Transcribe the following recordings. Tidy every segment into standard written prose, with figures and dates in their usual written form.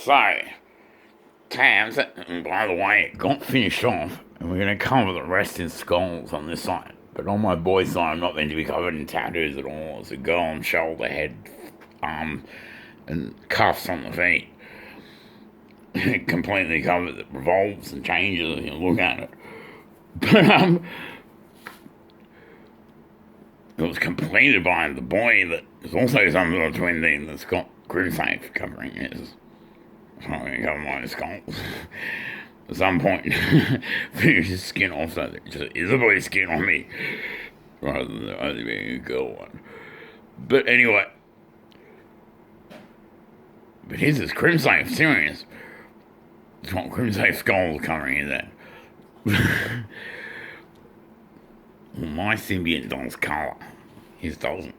So, Tabs, and by the way, it got finished off, and we're going to cover the rest in skulls on this side. But on my boy's side, I'm not meant to be covered in tattoos at all. It's a girl on shoulder, head, arm, and cuffs on the feet. Completely covered that revolves and changes as you look at it. But, it was completed by the boy that is also some sort of twin thing that's got Grimsafe covering his. So I'm going to cover my skulls. At some point, finish his skin off so that it just is a boy's skin on me, rather than only being a girl one. But anyway, but here's this Grimsafe, serious. It's got Grimsafe skulls covering his head. Well, my symbiont does colour. His doesn't,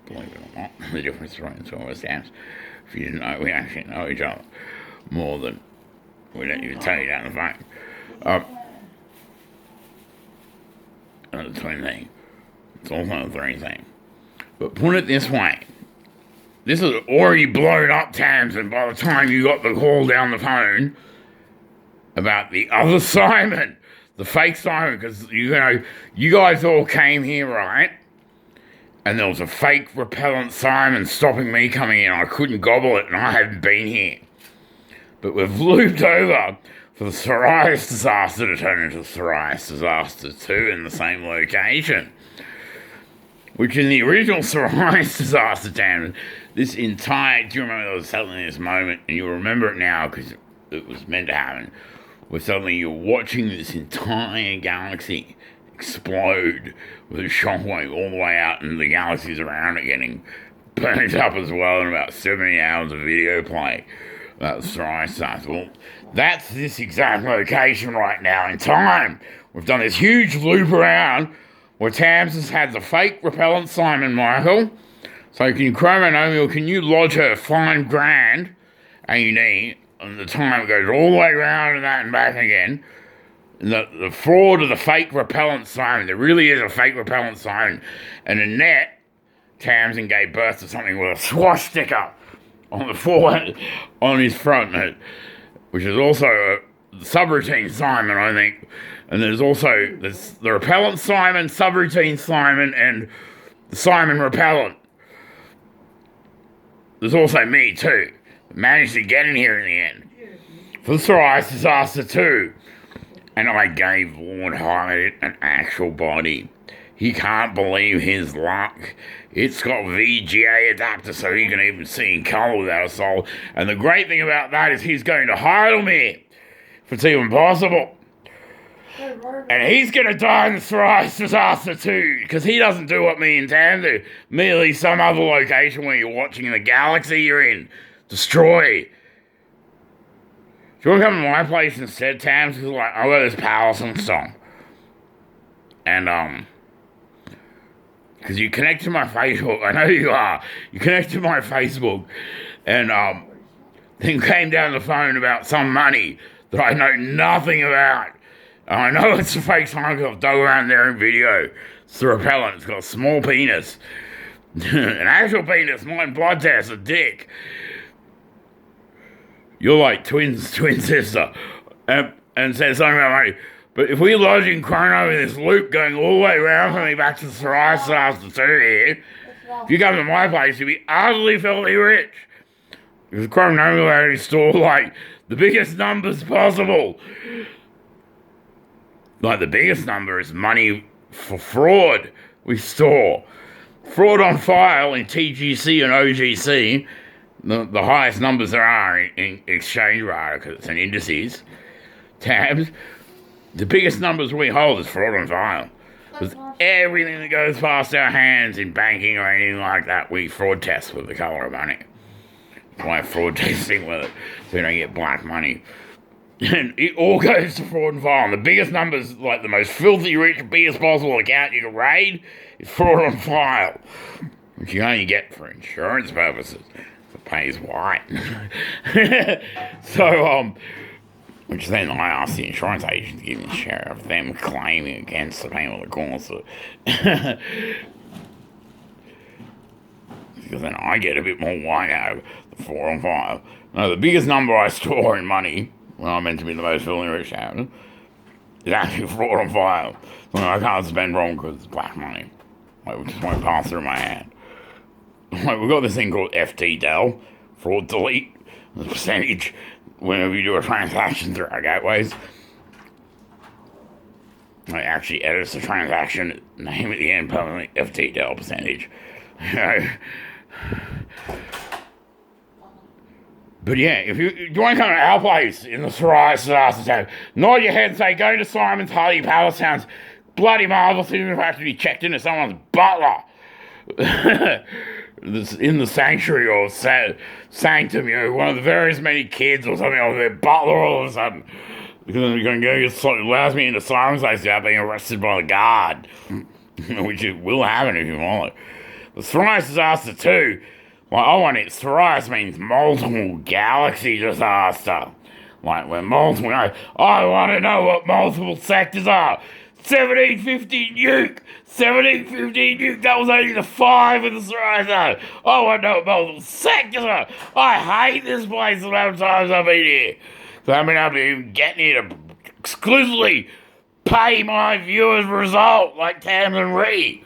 believe it or not. The difference between two of us stamps. If you didn't know, we actually know each other more than we don't even tell you down the phone. And the twin thing. It's also a three thing. But put it this way. This is already blown up, Tabs, and by the time you got the call down the phone about the other Simon, the fake Simon, because, you guys all came here, right? And there was a fake repellent Simon stopping me coming in. I couldn't gobble it, and I hadn't been here. But we've looped over for the Psoriasis disaster to turn into Psoriasis disaster 2 in the same location. Which in the original Psoriasis disaster, Dan, this entire, do you remember there was suddenly this moment, and you'll remember it now because it was meant to happen, where suddenly you're watching this entire galaxy explode with a shockwave all the way out, and the galaxies around it getting burnt up as well in about 70 hours of video play. That's right, well, that's this exact location right now in time. We've done this huge loop around where Tabs has had the fake repellent Simon, Michael. So can you lodge her $5,000 AD, and the time goes all the way around and that and back again. The fraud of the fake repellent Simon. There really is a fake repellent Simon. And Annette Tamsin gave birth to something with a swastika on the forehead, on his front, which is also a subroutine Simon, I think. And there's the repellent Simon, subroutine Simon, and the Simon repellent. There's also me too. Managed to get in here in the end. For the Psoriasis disaster too. And I gave Lord Hyatt an actual body. He can't believe his luck. It's got VGA adapter so he can even see in colour without a soul. And the great thing about that is he's going to Heidel me, if it's even possible. And he's going to die in the Psoriasis disaster too, because he doesn't do what me and Tam do. Merely some other location where you're watching the galaxy you're in destroy. Do you want to come to my place instead, Tam? Because I got this Powelson song. And, because you connect to my Facebook, I know you are. You connect to my Facebook, and, then came down the phone about some money that I know nothing about. And I know it's a fake song because I've dug around there in video. It's the repellent. It's got a small penis. An actual penis, mine blood test, a dick. You're like twin sister. And said something about money. But if we lodge in Chrono in this loop going all the way around coming back to Psoriasis after 2 here, if you come to my place, you'll be utterly filthy rich. Because Chrono will only store like the biggest numbers possible. Like the biggest number is money for fraud we store. Fraud on file in TGC and OGC, the highest numbers there are in exchange rate because it's an indices. Tabs. The biggest numbers we hold is fraud on file. Because everything that goes past our hands in banking or anything like that, we fraud test with the colour of money. That's why fraud testing with it, so we don't get black money. And it all goes to fraud and file. And the biggest numbers, like the most filthy rich, biggest possible account you can raid, is fraud on file. Which you only get for insurance purposes. It pays white. So, which then I asked the insurance agent to give me a share of them claiming against the payment of the course. Because then I get a bit more white out of it. 4 and 5. No, the biggest number I store in money, when I'm meant to be the most filthy rich house, is actually 4 and 5. So I can't spend wrong because it's black money. Like, it just won't pass through my hand. Like, we've got this thing called FTDEL, fraud delete, the percentage whenever you do a transaction through our gateways. It actually edits the transaction name at the end permanently, FTDEL percentage. But yeah, if you want to come to our place in the Soraya Disaster Town, nod your head and say, go to Simon's Hardy Palace. Sounds bloody marvellous, even if I have to be checked into someone's butler. In the sanctuary or sanctum, one of the various many kids or something, or their butler all of a sudden. Because then you're going to go, it allows me into Simon's place without being arrested by the guard. Which it will happen if you want it. The Soraya Disaster 2, like, I want it. Soraya means multiple galaxy disaster. Like, when multiple, I want to know what multiple sectors are. 1750 nuke! 1750 nuke! That was only the 5 of the Soraya Zone. I want to know what multiple sectors are. I hate this place the amount of times I've been here. So I haven't been able to even get here to exclusively pay my viewers' result, like Tamsin Reed.